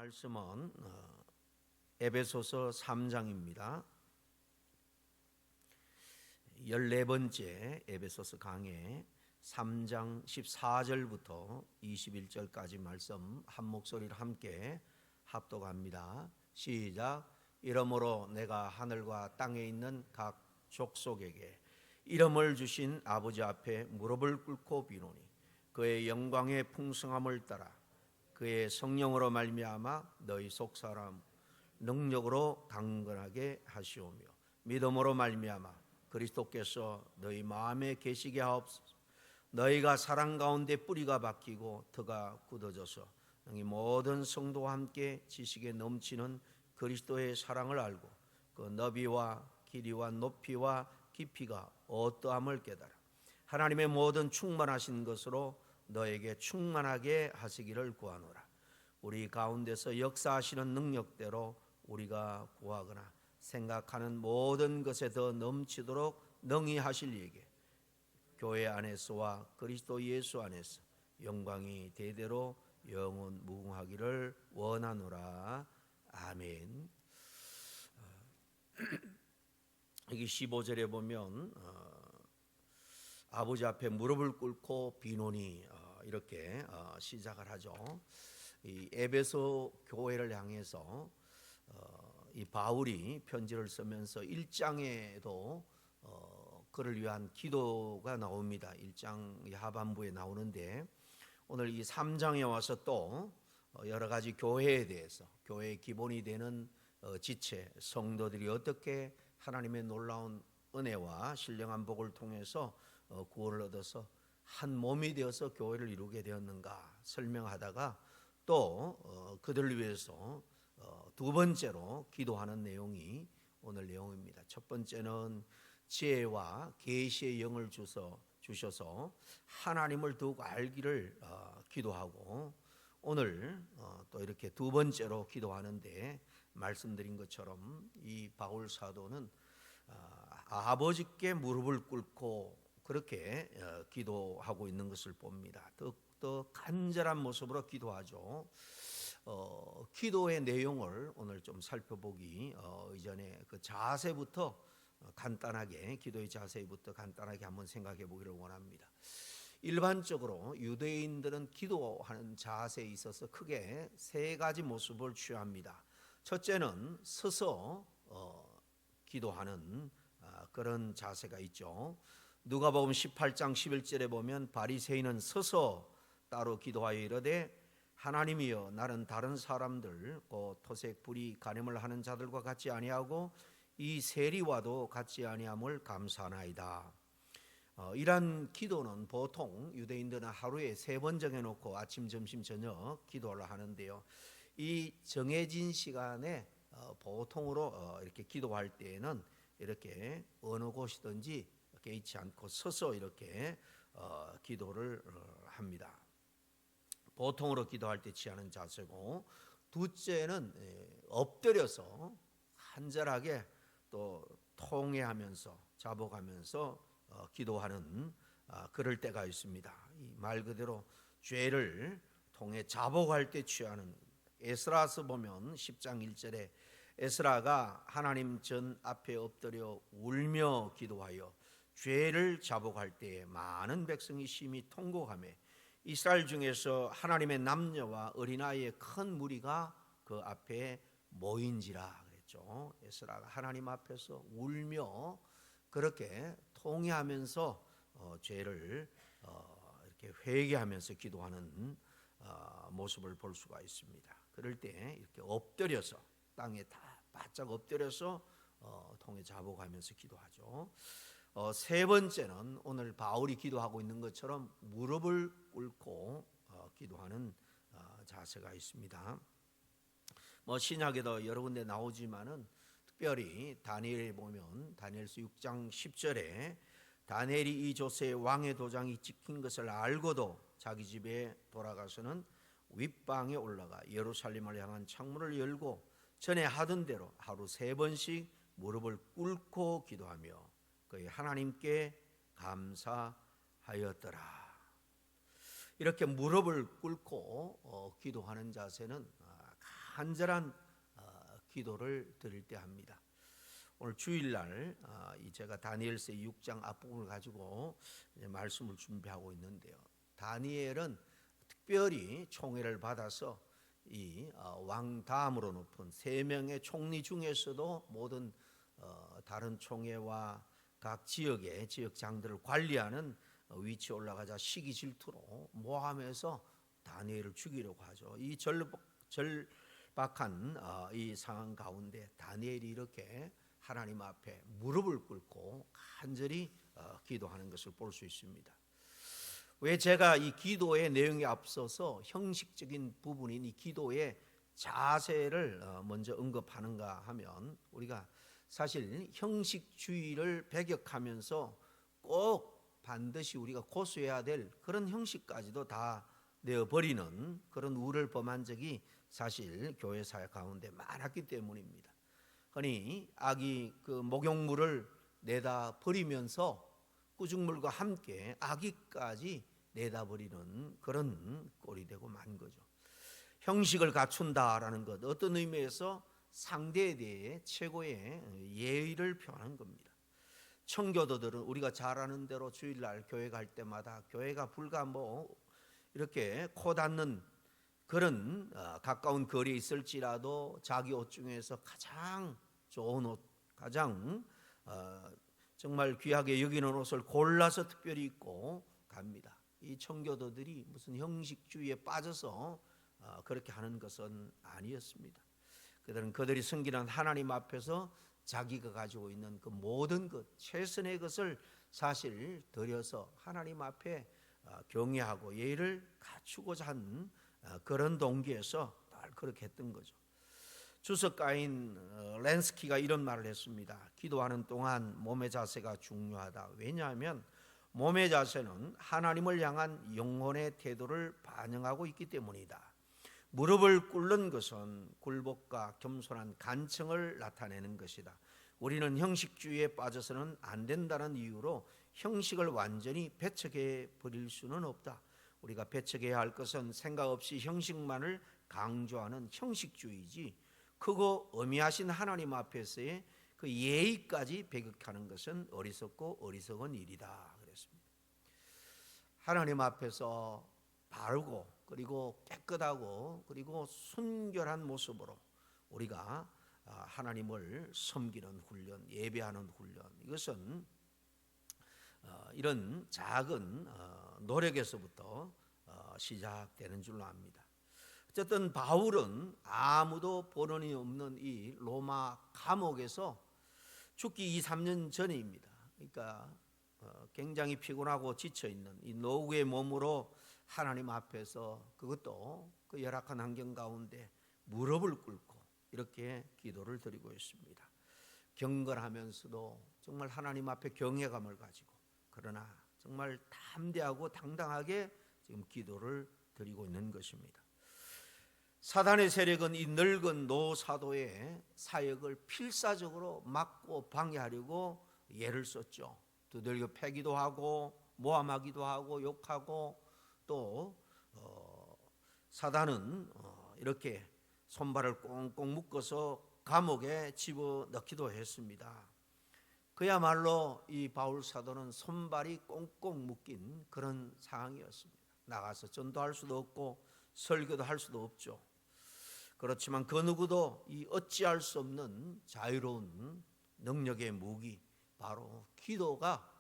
말씀은 에베소서 3장입니다. 14번째 에베소서 강해 3장 14절부터 21절까지 말씀 한 목소리로 함께 합독합니다. 시작. 이러므로 내가 하늘과 땅에 있는 각 족속에게 이름을 주신 아버지 앞에 무릎을 꿇고 비노니 그의 영광의 풍성함을 따라 그의 성령으로 말미암아 너희 속사람 능력으로 강건하게 하시오며 믿음으로 말미암아 그리스도께서 너희 마음에 계시게 하옵소서. 너희가 사랑 가운데 뿌리가 박히고 터가 굳어져서 이 모든 성도와 함께 지식에 넘치는 그리스도의 사랑을 알고 그 너비와 길이와 높이와 깊이가 어떠함을 깨달아 하나님의 모든 충만하신 것으로 너에게 충만하게 하시기를 구하노라. 우리 가운데서 역사하시는 능력대로 우리가 구하거나 생각하는 모든 것에 더 넘치도록 능히 하실 이에게 교회 안에서와 그리스도 예수 안에서 영광이 대대로 영원 무궁하기를 원하노라. 아멘. 여기 15절에 보면 아버지 앞에 무릎을 꿇고 비노니 이렇게 시작을 하죠. 이 에베소 교회를 향해서 이 바울이 편지를 쓰면서 1장에도 그를 위한 기도가 나옵니다. 1장 하반부에 나오는데 오늘 이 3장에 와서 또 여러 가지 교회에 대해서 교회의 기본이 되는 지체 성도들이 어떻게 하나님의 놀라운 은혜와 신령한 복을 통해서 구원을 얻어서 한 몸이 되어서 교회를 이루게 되었는가 설명하다가 또 그들을 위해서 두 번째로 기도하는 내용이 오늘 내용입니다. 첫 번째는 지혜와 계시의 영을 주셔서 하나님을 더욱 알기를 기도하고 오늘 또 이렇게 두 번째로 기도하는데 말씀드린 것처럼 이 바울 사도는 아버지께 무릎을 꿇고 그렇게 기도하고 있는 것을 봅니다. 더 간절한 모습으로 기도하죠. 기도의 내용을 오늘 좀 살펴보기 이전에 그 자세부터 간단하게 기도의 자세부터 간단하게 한번 생각해 보기를 원합니다. 일반적으로 유대인들은 기도하는 자세에 있어서 크게 세 가지 모습을 취합니다. 첫째는 서서 기도하는 그런 자세가 있죠. 누가복음 18장 11절에 보면 바리새인은 서서 따로 기도하여 이르되 하나님이여 나는 다른 사람들 곧 토색 불의 간음을 하는 자들과 같지 아니하고 이 세리와도 같지 아니함을 감사하나이다. 이러한 기도는 보통 유대인들은 하루에 3번 정해놓고 아침, 점심, 저녁 기도를 하는데요. 이 정해진 시간에 보통으로 이렇게 기도할 때에는 이렇게 어느 곳이든지 개의치 않고 서서 이렇게 기도를 합니다. 보통으로 기도할 때 취하는 자세고, 둘째는 엎드려서 간절하게 또 통회하면서 자복하면서 기도하는 그럴 때가 있습니다. 이 말 그대로 죄를 통해 자복할 때 취하는. 에스라서 보면 10장 1절에 에스라가 하나님 전 앞에 엎드려 울며 기도하여 죄를 자복할 때에 많은 백성이 심히 통곡하며 이스라엘 중에서 하나님의 남녀와 어린아이의 큰 무리가 그 앞에 모인지라 그랬죠. 에스라가 하나님 앞에서 울며 그렇게 통회하면서 죄를 이렇게 회개하면서 기도하는 모습을 볼 수가 있습니다. 그럴 때 이렇게 엎드려서 땅에 다 바짝 엎드려서 통회 자복하면서 기도하죠. 세 번째는 오늘 바울이 기도하고 있는 것처럼 무릎을 꿇고 기도하는 자세가 있습니다. 신약에도 여러 군데 나오지만은 특별히 다니엘에 보면 다니엘서 6장 10절에 다니엘이 이 조세의 왕의 도장이 찍힌 것을 알고도 자기 집에 돌아가서는 윗방에 올라가 예루살렘을 향한 창문을 열고 전에 하던 대로 하루 3번씩 무릎을 꿇고 기도하며 그의 하나님께 감사하였더라. 이렇게 무릎을 꿇고 기도하는 자세는 간절한 기도를 드릴 때 합니다. 오늘 주일날 제가 다니엘서 6장 앞부분을 가지고 이제 말씀을 준비하고 있는데요. 다니엘은 특별히 총애를 받아서 이 왕 다음으로 높은 3명의 총리 중에서도 모든 다른 총회와 각 지역의 지역장들을 관리하는 위치에 올라가자 시기 질투로 모함해서 다니엘을 죽이려고 하죠. 이 절박한 이 상황 가운데 다니엘이 이렇게 하나님 앞에 무릎을 꿇고 간절히 기도하는 것을 볼 수 있습니다. 왜 제가 이 기도의 내용에 앞서서 형식적인 부분인 이 기도의 자세를 먼저 언급하는가 하면, 우리가 사실 형식주의를 배격하면서 꼭 반드시 우리가 고수해야 될 그런 형식까지도 다 내어버리는 그런 우를 범한 적이 사실 교회 사회 가운데 많았기 때문입니다. 그러니 아기 그 목욕물을 내다 버리면서 꾸중물과 함께 아기까지 내다 버리는 그런 꼴이 되고 만 거죠. 형식을 갖춘다라는 것, 어떤 의미에서 상대에 대해 최고의 예의를 표하는 겁니다. 청교도들은 우리가 잘 아는 대로 주일날 교회 갈 때마다 교회가 불과 이렇게 코 닿는 그런 가까운 거리에 있을지라도 자기 옷 중에서 가장 좋은 옷, 가장 정말 귀하게 여기는 옷을 골라서 특별히 입고 갑니다. 이 청교도들이 무슨 형식주의에 빠져서 그렇게 하는 것은 아니었습니다. 그들이 섬기는 하나님 앞에서 자기가 가지고 있는 그 모든 것, 최선의 것을 사실 드려서 하나님 앞에 경외하고 예의를 갖추고자 한 그런 동기에서 늘 그렇게 했던 거죠. 주석가인 렌스키가 이런 말을 했습니다. 기도하는 동안 몸의 자세가 중요하다. 왜냐하면 몸의 자세는 하나님을 향한 영혼의 태도를 반영하고 있기 때문이다. 무릎을 꿇는 것은 굴복과 겸손한 간청을 나타내는 것이다. 우리는 형식주의에 빠져서는 안 된다는 이유로 형식을 완전히 배척해 버릴 수는 없다. 우리가 배척해야 할 것은 생각 없이 형식만을 강조하는 형식주의지, 크고 어미하신 하나님 앞에서의 그 예의까지 배격하는 것은 어리석고 어리석은 일이다 그랬습니다. 하나님 앞에서 바르고 그리고 깨끗하고 그리고 순결한 모습으로 우리가 하나님을 섬기는 훈련, 예배하는 훈련, 이것은 이런 작은 노력에서부터 시작되는 줄로 압니다. 어쨌든 바울은 아무도 본원이 없는 이 로마 감옥에서 죽기 2-3년 전입니다. 그러니까 굉장히 피곤하고 지쳐있는 이 노구의 몸으로 하나님 앞에서, 그것도 그 열악한 환경 가운데 무릎을 꿇고 이렇게 기도를 드리고 있습니다. 경건하면서도 정말 하나님 앞에 경외감을 가지고, 그러나 정말 담대하고 당당하게 지금 기도를 드리고 있는 것입니다. 사단의 세력은 이 늙은 노사도의 사역을 필사적으로 막고 방해하려고 예를 썼죠. 두들겨 패기도 하고 모함하기도 하고 욕하고, 또 사단은 이렇게 손발을 꽁꽁 묶어서 감옥에 집어넣기도 했습니다. 그야말로 이 바울 사도는 손발이 꽁꽁 묶인 그런 상황이었습니다. 나가서 전도할 수도 없고 설교도 할 수도 없죠. 그렇지만 그 누구도 이 어찌할 수 없는 자유로운 능력의 무기, 바로 기도가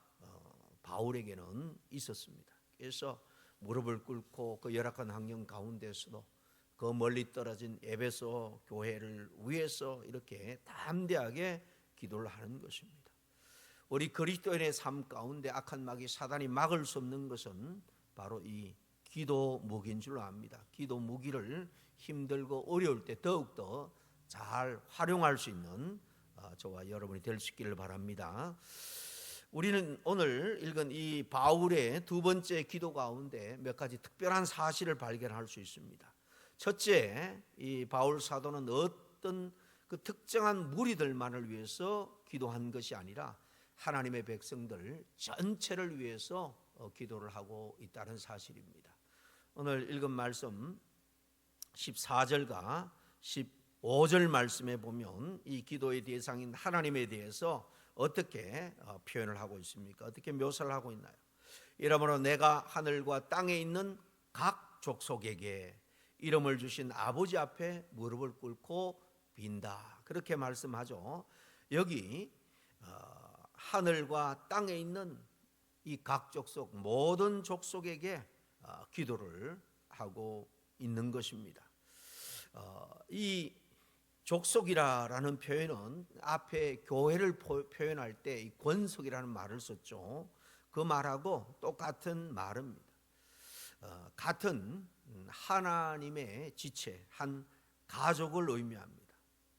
바울에게는 있었습니다. 그래서 무릎을 꿇고 그 열악한 환경 가운데서도 그 멀리 떨어진 에베소 교회를 위해서 이렇게 담대하게 기도를 하는 것입니다. 우리 그리스도인의 삶 가운데 악한 마귀 사단이 막을 수 없는 것은 바로 이 기도 무기인 줄로 압니다. 기도 무기를 힘들고 어려울 때 더욱더 잘 활용할 수 있는 저와 여러분이 될 수 있기를 바랍니다. 우리는 오늘 읽은 이 바울의 두 번째 기도 가운데 몇 가지 특별한 사실을 발견할 수 있습니다. 첫째, 이 바울 사도는 어떤 그 특정한 무리들만을 위해서 기도한 것이 아니라 하나님의 백성들 전체를 위해서 기도를 하고 있다는 사실입니다. 오늘 읽은 말씀 14절과 15절 말씀에 보면 이 기도의 대상인 하나님에 대해서 어떻게 표현을 하고 있습니까? 어떻게 묘사를 하고 있나요? 이러므로 내가 하늘과 땅에 있는 각 족속에게 이름을 주신 아버지 앞에 무릎을 꿇고 빈다. 그렇게 말씀하죠. 여기 하늘과 땅에 있는 이 각 족속 모든 족속에게 기도를 하고 있는 것입니다. 이 족속이라는 표현은 앞에 교회를 표현할 때 이 권속이라는 말을 썼죠. 그 말하고 똑같은 말입니다. 같은 하나님의 지체, 한 가족을 의미합니다.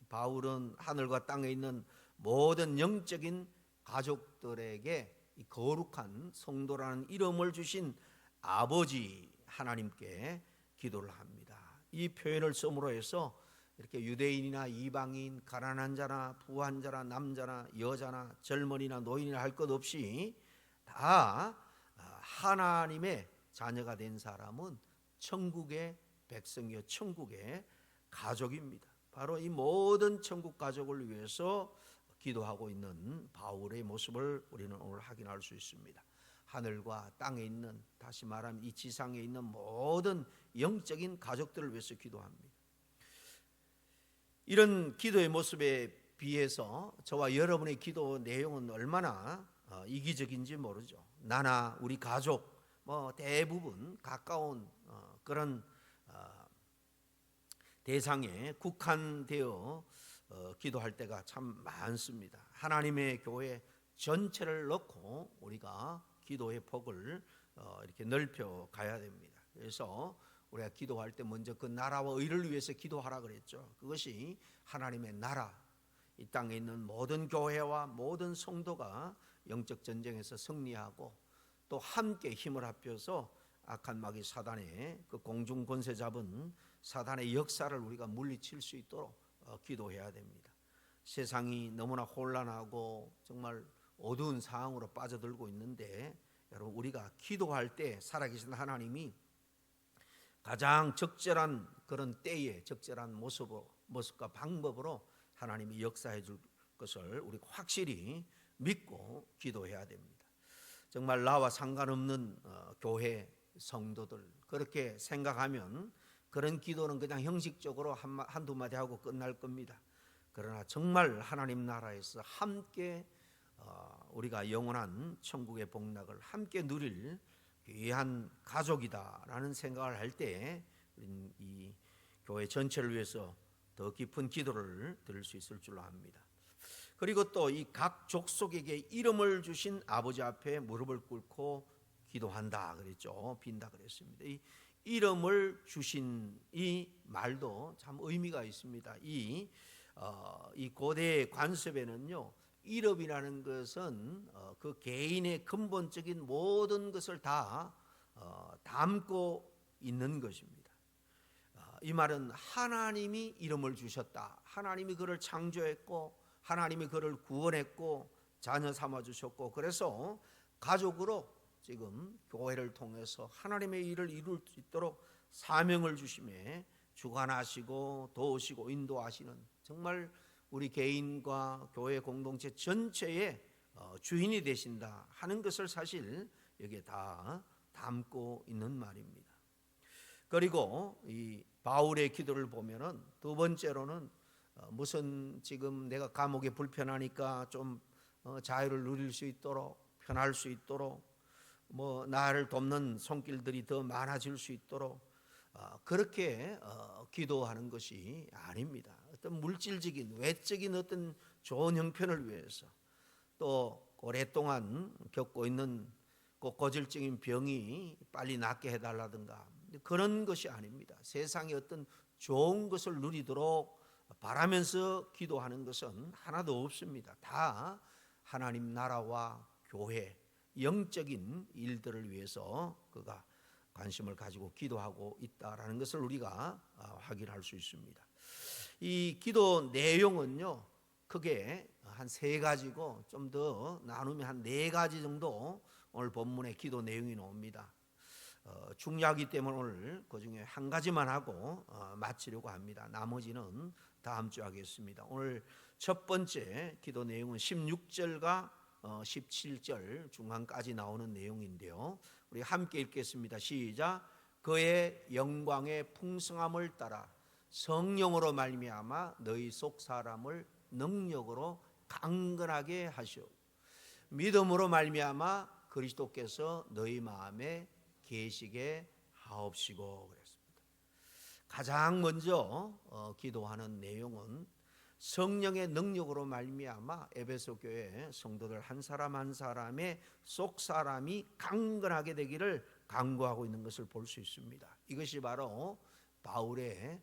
바울은 하늘과 땅에 있는 모든 영적인 가족들에게 이 거룩한 성도라는 이름을 주신 아버지 하나님께 기도를 합니다. 이 표현을 씀으로 해서 이렇게 유대인이나 이방인, 가난한 자나 부한 자나 남자나 여자나 젊은이나 노인이나 할 것 없이 다 하나님의 자녀가 된 사람은 천국의 백성이요 천국의 가족입니다. 바로 이 모든 천국 가족을 위해서 기도하고 있는 바울의 모습을 우리는 오늘 확인할 수 있습니다. 하늘과 땅에 있는, 다시 말하면 이 지상에 있는 모든 영적인 가족들을 위해서 기도합니다. 이런 기도의 모습에 비해서 저와 여러분의 기도 내용은 얼마나 이기적인지 모르죠. 나나 우리 가족 대부분 가까운 그런 대상에 국한되어 기도할 때가 참 많습니다. 하나님의 교회 전체를 넣고 우리가 기도의 폭을 이렇게 넓혀 가야 됩니다. 그래서 우리가 기도할 때 먼저 그 나라와 의를 위해서 기도하라 그랬죠. 그것이 하나님의 나라, 이 땅에 있는 모든 교회와 모든 성도가 영적 전쟁에서 승리하고 또 함께 힘을 합해서 악한 마귀 사단의 그 공중 권세 잡은 사단의 역사를 우리가 물리칠 수 있도록 기도해야 됩니다. 세상이 너무나 혼란하고 정말 어두운 상황으로 빠져들고 있는데 여러분, 우리가 기도할 때 살아계신 하나님이 가장 적절한 그런 때에 적절한 모습과 방법으로 하나님이 역사해 줄 것을 우리가 확실히 믿고 기도해야 됩니다. 정말 나와 상관없는 교회 성도들 그렇게 생각하면 그런 기도는 그냥 형식적으로 한두 마디 하고 끝날 겁니다. 그러나 정말 하나님 나라에서 함께 우리가 영원한 천국의 복락을 함께 누릴 귀한 가족이다라는 생각을 할 때 이 교회 전체를 위해서 더 깊은 기도를 드릴 수 있을 줄로 압니다. 그리고 또 이 각 족속에게 이름을 주신 아버지 앞에 무릎을 꿇고 기도한다 그랬죠. 빈다 그랬습니다. 이 이름을 주신 이 말도 참 의미가 있습니다. 이 고대 관습에는요, 이름이라는 것은 그 개인의 근본적인 모든 것을 다 담고 있는 것입니다. 이 말은 하나님이 이름을 주셨다. 하나님이 그를 창조했고 하나님이 그를 구원했고 자녀 삼아 주셨고, 그래서 가족으로 지금 교회를 통해서 하나님의 일을 이룰 수 있도록 사명을 주심에 주관하시고 도우시고 인도하시는, 정말 우리 개인과 교회 공동체 전체의 주인이 되신다 하는 것을 사실 여기에 다 담고 있는 말입니다. 그리고 이 바울의 기도를 보면은 두 번째로는 무슨 지금 내가 감옥에 불편하니까 좀 자유를 누릴 수 있도록, 편할 수 있도록, 나를 돕는 손길들이 더 많아질 수 있도록 그렇게 기도하는 것이 아닙니다. 어떤 물질적인 외적인 어떤 좋은 형편을 위해서, 또 오랫동안 겪고 있는 고질적인 병이 빨리 낫게 해달라든가 그런 것이 아닙니다. 세상의 어떤 좋은 것을 누리도록 바라면서 기도하는 것은 하나도 없습니다. 다 하나님 나라와 교회, 영적인 일들을 위해서 그가 관심을 가지고 기도하고 있다라는 것을 우리가 확인할 수 있습니다. 이 기도 내용은요, 크게 한 세 가지고 좀 더 나누면 한 네 가지 정도 오늘 본문의 기도 내용이 나옵니다. 중요하기 때문에 오늘 그 중에 한 가지만 하고 마치려고 합니다. 나머지는 다음 주에 하겠습니다. 오늘 첫 번째 기도 내용은 16절과 17절 중간까지 나오는 내용인데요. 우리 함께 읽겠습니다. 시작. 그의 영광의 풍성함을 따라 성령으로 말미암아 너희 속 사람을 능력으로 강건하게 하시오. 믿음으로 말미암아 그리스도께서 너희 마음에 계시게 하옵시고 그랬습니다. 가장 먼저 기도하는 내용은 성령의 능력으로 말미암아 에베소 교회 성도들 한 사람 한 사람의 속 사람이 강건하게 되기를 간구하고 있는 것을 볼 수 있습니다. 이것이 바로 바울의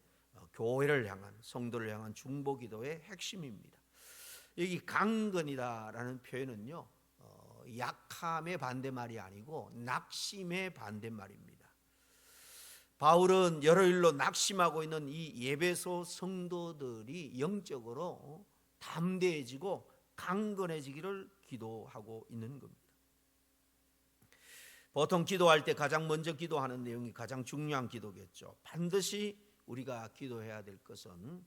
교회를 향한 성도를 향한 중보 기도의 핵심입니다. 여기 강건이다라는 표현은요, 약함의 반대말이 아니고 낙심의 반대말입니다. 바울은 여러 일로 낙심하고 있는 이 에베소 성도들이 영적으로 담대해지고 강건해지기를 기도하고 있는 겁니다. 보통 기도할 때 가장 먼저 기도하는 내용이 가장 중요한 기도겠죠. 반드시 우리가 기도해야 될 것은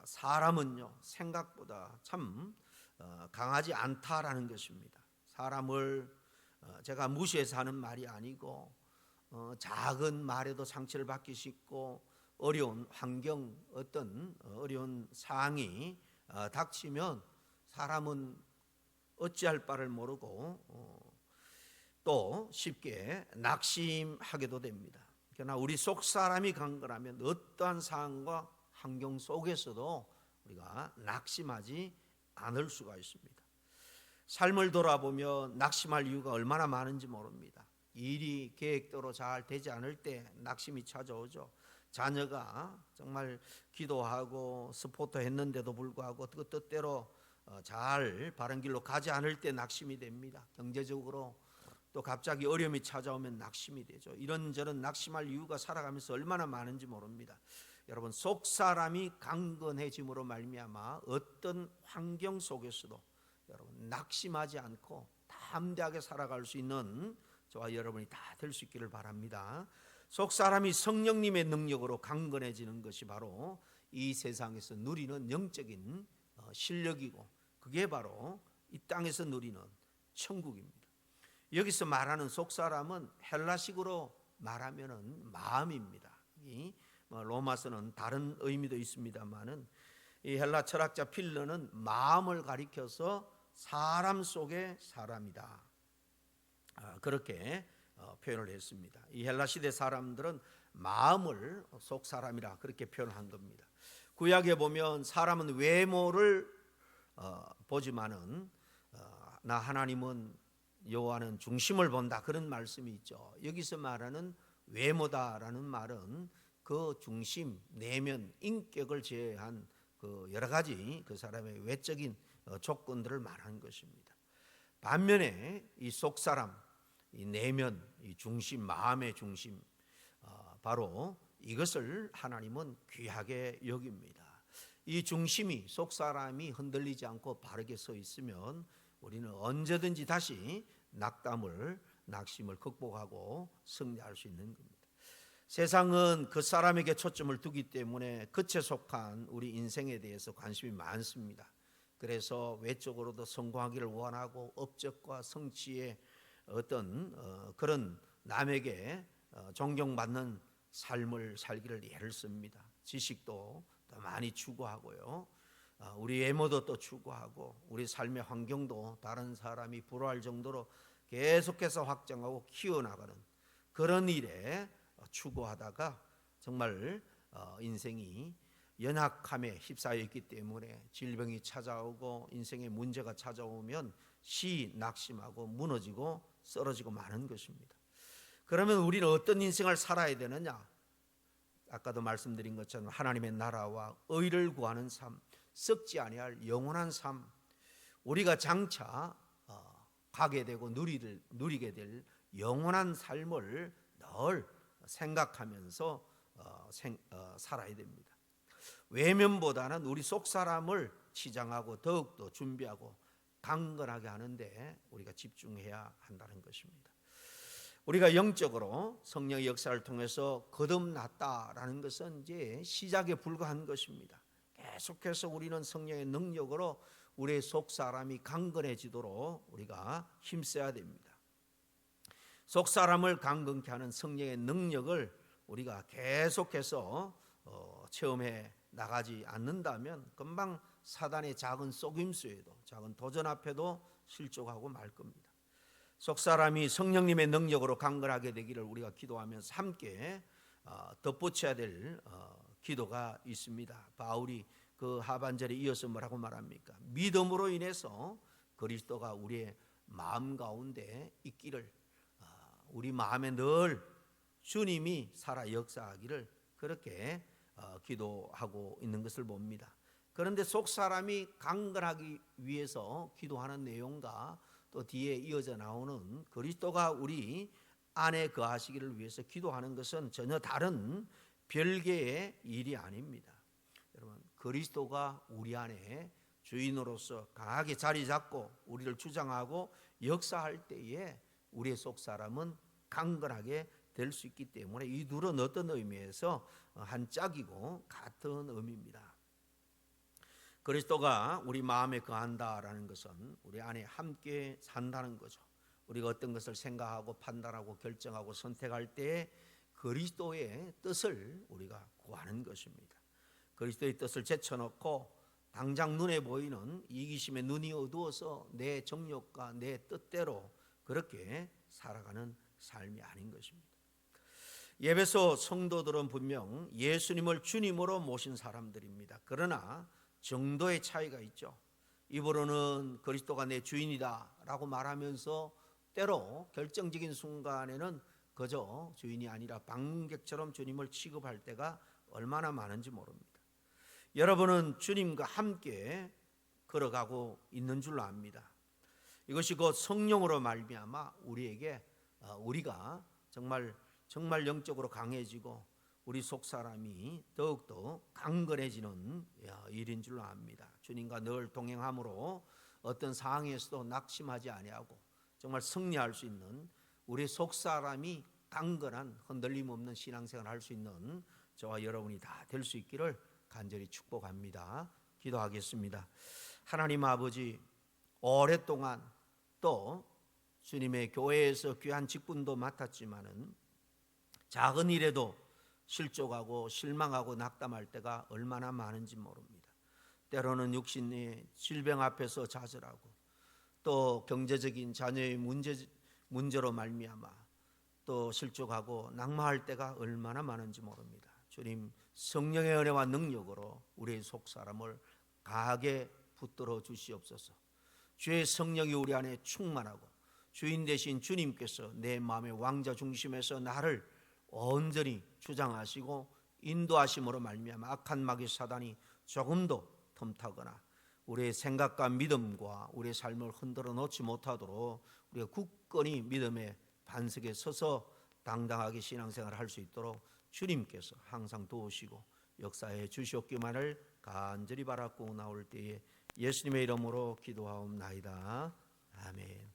사람은요 생각보다 참 강하지 않다라는 것입니다. 사람을 제가 무시해서 하는 말이 아니고 작은 말에도 상처를 받기 쉽고 어려운 환경 어떤 어려운 상황이 닥치면 사람은 어찌할 바를 모르고 또 쉽게 낙심하게도 됩니다. 그러나 우리 속 사람이 강건하면 어떠한 상황과 환경 속에서도 우리가 낙심하지 않을 수가 있습니다. 삶을 돌아보면 낙심할 이유가 얼마나 많은지 모릅니다. 일이 계획대로 잘 되지 않을 때 낙심이 찾아오죠. 자녀가 정말 기도하고 스포트 했는데도 불구하고 그 뜻대로 잘 바른 길로 가지 않을 때 낙심이 됩니다. 경제적으로 또 갑자기 어려움이 찾아오면 낙심이 되죠. 이런저런 낙심할 이유가 살아가면서 얼마나 많은지 모릅니다. 여러분 속 사람이 강건해짐으로 말미암아 어떤 환경 속에서도 여러분 낙심하지 않고 담대하게 살아갈 수 있는 저와 여러분이 다 될 수 있기를 바랍니다. 속 사람이 성령님의 능력으로 강건해지는 것이 바로 이 세상에서 누리는 영적인 실력이고 그게 바로 이 땅에서 누리는 천국입니다. 여기서 말하는 속 사람은 헬라식으로 말하면은 마음입니다. 이 로마서는 다른 의미도 있습니다만은 이 헬라 철학자 필러는 마음을 가리켜서 사람 속의 사람이다. 그렇게 표현을 했습니다. 이 헬라 시대 사람들은 마음을 속 사람이라 그렇게 표현한 겁니다. 구약에 보면 사람은 외모를 보지만은 나 하나님은 여호와는 중심을 본다 그런 말씀이 있죠. 여기서 말하는 외모다라는 말은 그 중심, 내면, 인격을 제외한 그 여러 가지 그 사람의 외적인 조건들을 말하는 것입니다. 반면에 이 속 사람, 이 내면, 이 중심, 마음의 중심, 바로 이것을 하나님은 귀하게 여깁니다. 이 중심이 속 사람이 흔들리지 않고 바르게 서 있으면 우리는 언제든지 다시 낙심을 극복하고 승리할 수 있는 겁니다. 세상은 그 사람에게 초점을 두기 때문에 끝에 속한 우리 인생에 대해서 관심이 많습니다. 그래서 외적으로도 성공하기를 원하고 업적과 성취의 어떤 그런 남에게 존경받는 삶을 살기를 애를 씁니다. 지식도 더 많이 추구하고요. 우리 외모도 또 추구하고 우리 삶의 환경도 다른 사람이 부러워할 정도로 계속해서 확장하고 키워나가는 그런 일에 추구하다가 정말 인생이 연약함에 휩싸여 있기 때문에 질병이 찾아오고 인생의 문제가 찾아오면 낙심하고 무너지고 쓰러지고 마는 것입니다. 그러면 우리는 어떤 인생을 살아야 되느냐? 아까도 말씀드린 것처럼 하나님의 나라와 의를 구하는 삶, 썩지 아니할 영원한 삶, 우리가 장차 가게 되고 누리게 될 영원한 삶을 늘 생각하면서 살아야 됩니다. 외면보다는 우리 속 사람을 치장하고 더욱더 준비하고 강건하게 하는데 우리가 집중해야 한다는 것입니다. 우리가 영적으로 성령의 역사를 통해서 거듭났다라는 것은 이제 시작에 불과한 것입니다. 계속해서 우리는 성령의 능력으로 우리의 속 사람이 강건해지도록 우리가 힘써야 됩니다. 속 사람을 강건케 하는 성령의 능력을 우리가 계속해서 체험해 나가지 않는다면 금방 사단의 작은 속임수에도, 작은 도전 앞에도 실족하고 말 겁니다. 속 사람이 성령님의 능력으로 강건하게 되기를 우리가 기도하면서 함께 덧붙여야 될 기도가 있습니다. 바울이 그 하반절에 이어서 뭐라고 말합니까? 믿음으로 인해서 그리스도가 우리의 마음 가운데 있기를, 우리 마음에 늘 주님이 살아 역사하기를 그렇게 기도하고 있는 것을 봅니다. 그런데 속 사람이 강건하기 위해서 기도하는 내용과 또 뒤에 이어져 나오는 그리스도가 우리 안에 거하시기를 위해서 기도하는 것은 전혀 다른 별개의 일이 아닙니다. 여러분, 그리스도가 우리 안에 주인으로서 강하게 자리 잡고 우리를 주장하고 역사할 때에 우리의 속 사람은 강건하게 될 수 있기 때문에 이 둘은 어떤 의미에서 한 짝이고 같은 의미입니다. 그리스도가 우리 마음에 거한다라는 것은 우리 안에 함께 산다는 거죠. 우리가 어떤 것을 생각하고 판단하고 결정하고 선택할 때 그리스도의 뜻을 우리가 구하는 것입니다. 그리스도의 뜻을 제쳐놓고 당장 눈에 보이는 이기심의 눈이 어두워서 내 정욕과 내 뜻대로 그렇게 살아가는 삶이 아닌 것입니다. 에베소 성도들은 분명 예수님을 주님으로 모신 사람들입니다. 그러나 정도의 차이가 있죠. 입으로는 그리스도가 내 주인이다 라고 말하면서 때로 결정적인 순간에는 그저 주인이 아니라 방문객처럼 주님을 취급할 때가 얼마나 많은지 모릅니다. 여러분은 주님과 함께 걸어가고 있는 줄로 압니다. 이것이 곧 성령으로 말미암아 우리가 정말 영적으로 강해지고 우리 속 사람이 더욱더 강건해지는 일인 줄로 압니다. 주님과 늘 동행함으로 어떤 상황에서도 낙심하지 아니하고 정말 승리할 수 있는 우리 속 사람이 강건한 흔들림 없는 신앙생활을 할 수 있는 저와 여러분이 다 될 수 있기를 간절히 축복합니다. 기도하겠습니다. 하나님 아버지, 오랫동안 또 주님의 교회에서 귀한 직분도 맡았지만은 작은 일에도 실족하고 실망하고 낙담할 때가 얼마나 많은지 모릅니다. 때로는 육신의 질병 앞에서 좌절하고 또 경제적인 자녀의 문제로 말미암아 또 실족하고 낙마할 때가 얼마나 많은지 모릅니다. 주님, 성령의 은혜와 능력으로 우리의 속 사람을 강하게 붙들어 주시옵소서. 주의 성령이 우리 안에 충만하고 주인 되신 주님께서 내 마음의 왕자 중심에서 나를 온전히 주장하시고 인도하심으로 말미암아 악한 마귀 사단이 조금도 틈타거나 우리의 생각과 믿음과 우리의 삶을 흔들어 놓지 못하도록 우리가 굳건히 믿음의 반석에 서서 당당하게 신앙생활을 할 수 있도록 주님께서 항상 도우시고 역사해 주시옵기만을 간절히 바라고 나올 때에 예수님의 이름으로 기도하옵나이다. 아멘.